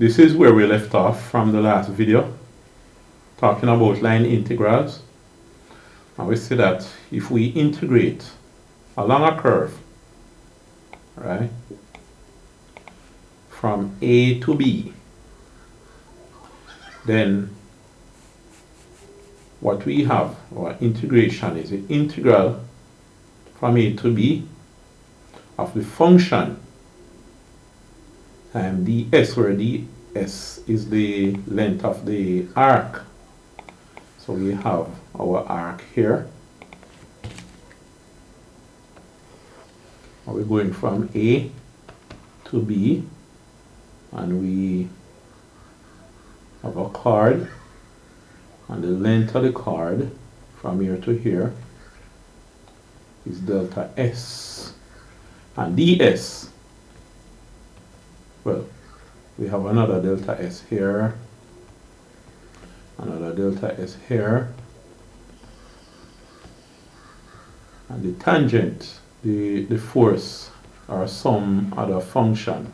This is where we left off from the last video, talking about line integrals. And we see that if we integrate along a curve, right, from A to B, then what we have, our integration, is the integral from A to B of the function times ds, where ds is the length of the arc. So we have our arc here. We're going from A to B, and we have a chord, and the length of the chord from here to here is delta S, and ds, well, we have another delta S here, another delta S here, and the tangent, the force, or some other function.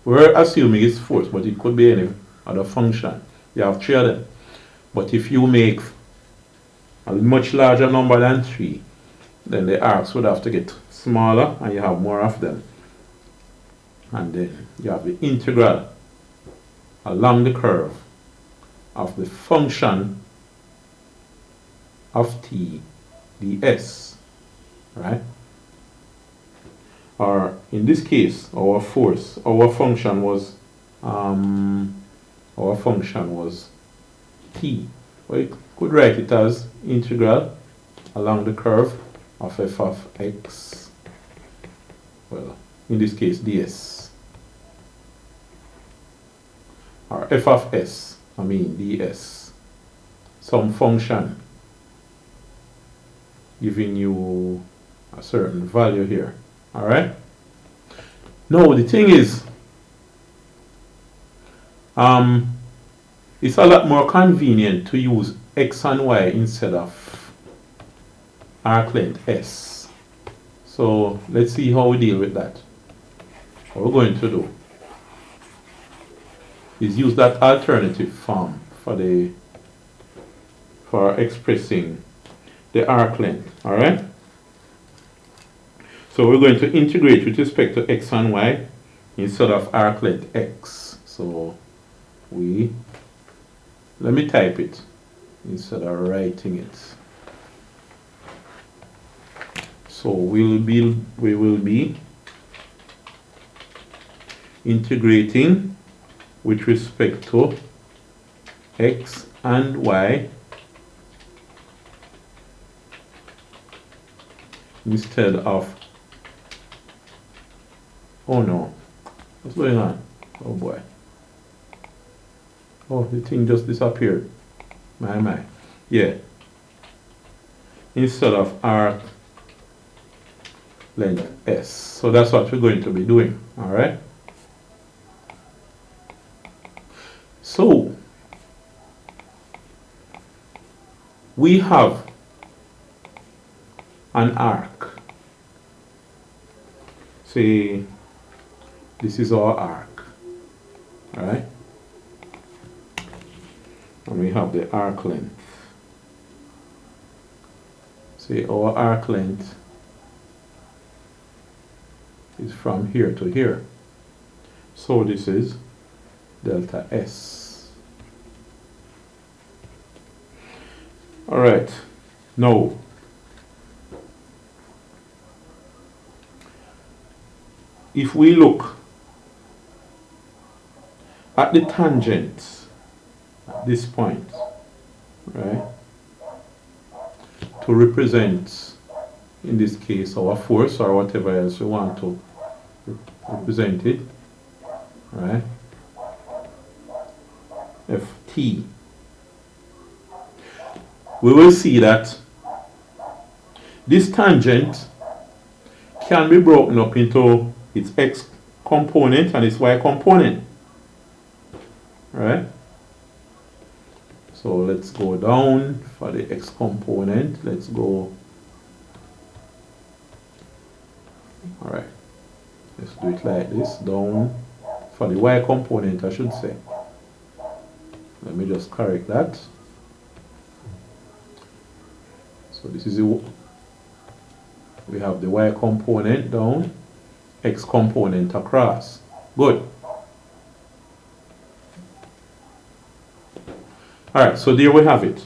We're assuming it's force, but it could be any other function. You have three of them. But if you make a much larger number than 3, then the arcs would have to get smaller and you have more of them. And then you have the integral along the curve of the function of t ds, right? Or in this case, our function was t. We could write it as integral along the curve of f of x, well, in this case ds, or f of s, ds, some function giving you a certain value here. Alright? Now the thing is, it's a lot more convenient to use x and y instead of arc length s. So let's see how we deal with that. What we're going to do is use that alternative form for expressing the arc length. Alright? So we're going to integrate with respect to x and y instead of arc length x. So let me type it instead of writing it. So we will be integrating with respect to x and y instead of, oh no, what's going on? Oh boy. Oh, the thing just disappeared. My. Yeah. Instead of arc length s. So that's what we're going to be doing. Alright? So we have an arc. Say this is our arc. Alright? And we have the arc length. Say our arc length is from here to here. So this is delta S. Alright, now if we look at the tangent at this point, right, to represent, in this case, our force or whatever else we want to represent it, right, ft, we will see that this tangent can be broken up into its x component and its y component, right? So let's go down for the x component. Let's go, all right, let's do it like this, down for the y component, I should say. Let me just correct that. So this is we have the y component down, x component across. Good. Alright, so there we have it.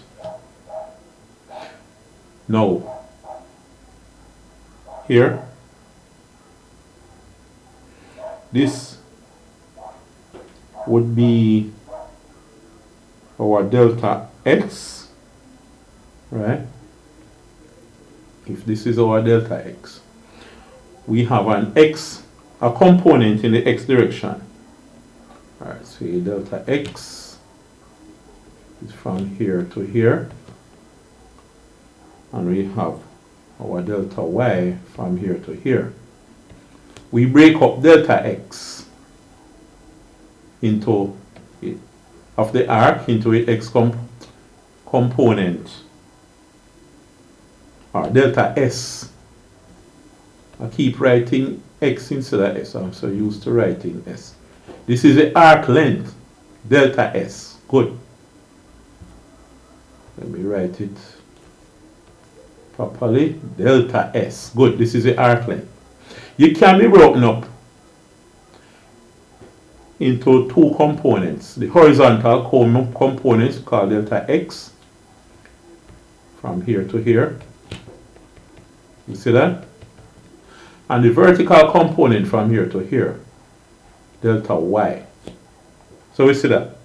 Now, here, this would be our delta x, right? If this is our delta x, we have an x, a component in the x direction. Alright, so delta x is from here to here, and we have our delta y from here to here. We break up delta x into of the arc into a x component, or delta s. I keep writing x instead of s. I'm so used to writing s. This is the arc length, delta s. Good. Let me write it properly. Delta s. Good. This is the arc length. You can be broken up into two components. The horizontal components called delta x from here to here. You see that? And the vertical component from here to here, delta y. So we see that.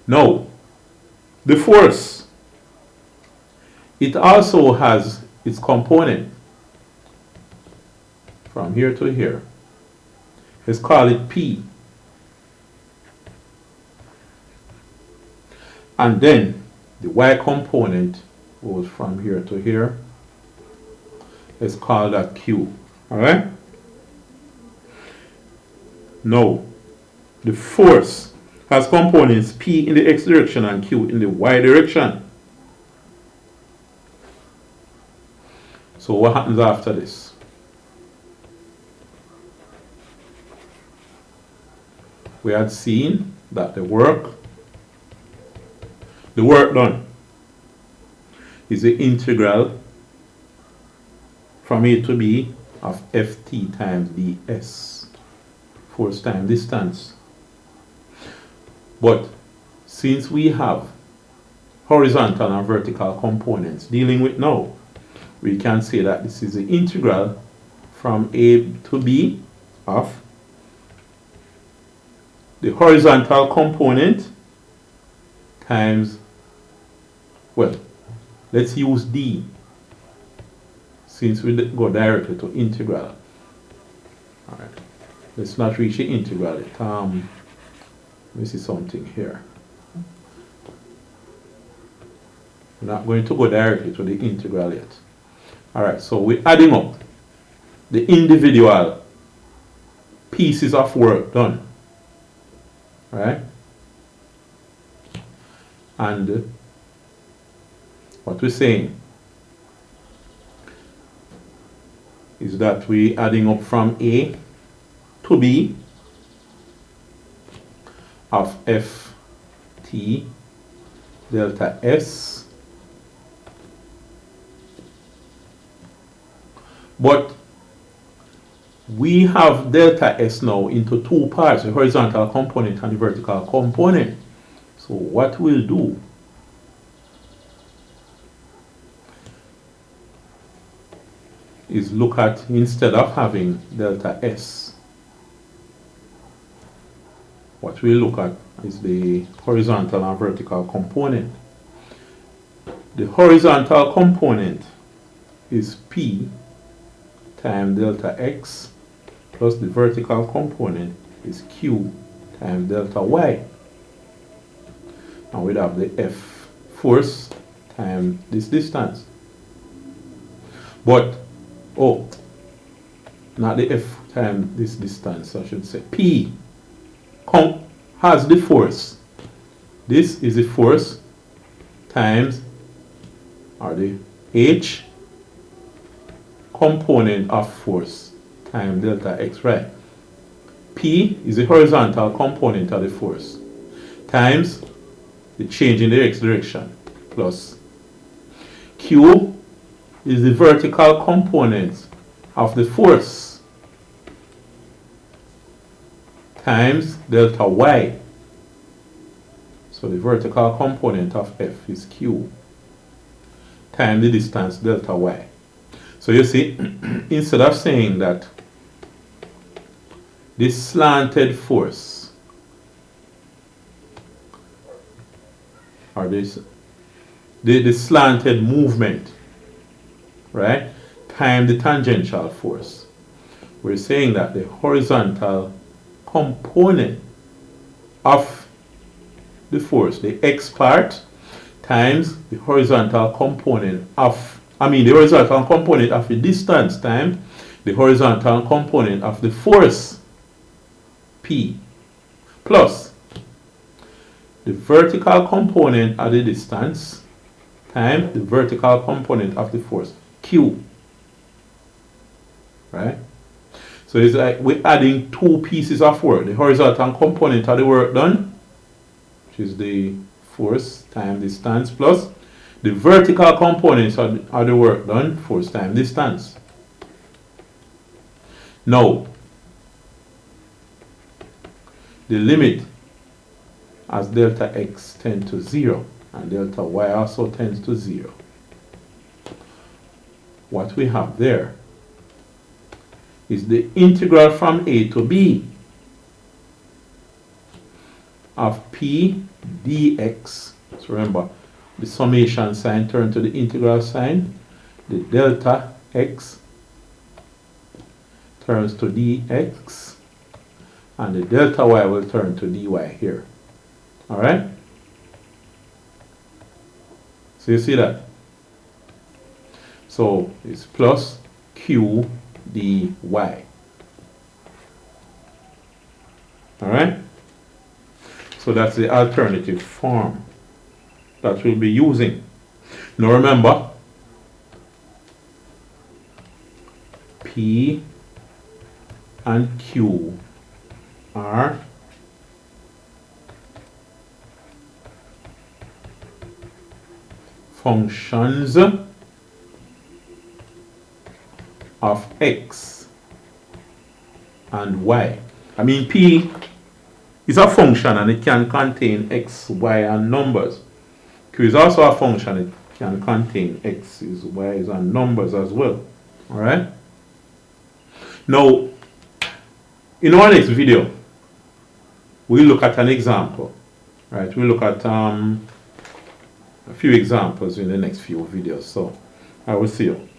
Now, the force, it also has its component from here to here. Let's call it P. And then the y component goes from here to here. Let's call that Q. Alright? Now, the force has components P in the x direction and Q in the y direction. So what happens after this? We had seen that the work done is the integral from A to B of Ft times ds, force times distance. But since we have horizontal and vertical components dealing with now, we can say that this is the integral from A to B of the horizontal component times, well, let's use d since we go directly to integral. Alright, let's not reach the integral yet. Let me see something here. We're not going to go directly to the integral yet. Alright, so we're adding up the individual pieces of work done. Right? And what we're saying is that we're adding up from A to B of Ft delta S, but we have delta S now into two parts, the horizontal component and the vertical component. So what we'll do is look at, instead of having delta S, what we'll look at is the horizontal and vertical component. The horizontal component is P times delta X plus the vertical component is Q times delta Y. And we'd have the F force times this distance. But, oh, not the F times this distance, I should say. P has the force. This is the force times, or the H component of force times delta X, right? P is the horizontal component of the force times the change in the x direction plus Q is the vertical component of the force times delta y. So the vertical component of F is Q times the distance delta y. So you see, instead of saying that this slanted force or the slanted movement, right, times the tangential force, we're saying that the horizontal component of the force, the x part, times the horizontal component of, the horizontal component of the distance times the horizontal component of the force P plus the vertical component of the distance times the vertical component of the force Q. Right? So it's like we're adding two pieces of work. The horizontal component of the work done, which is the force times distance, plus the vertical components of the work done, force times distance. Now, the limit as delta x tends to 0 and delta y also tends to 0. What we have there is the integral from a to b of p dx. So remember, the summation sign turns to the integral sign. The delta x turns to dx, and the delta y will turn to dy here. Alright? So you see that? So it's plus q dy. Alright? So that's the alternative form that we'll be using. Now remember, P and Q are functions of x and y. P is a function and it can contain x, y, and numbers. Q is also a function, it can contain x's, y's, and numbers as well. Alright? Now, in our next video, we'll look at an example. Right? We'll look at a few examples in the next few videos. So, I will see you.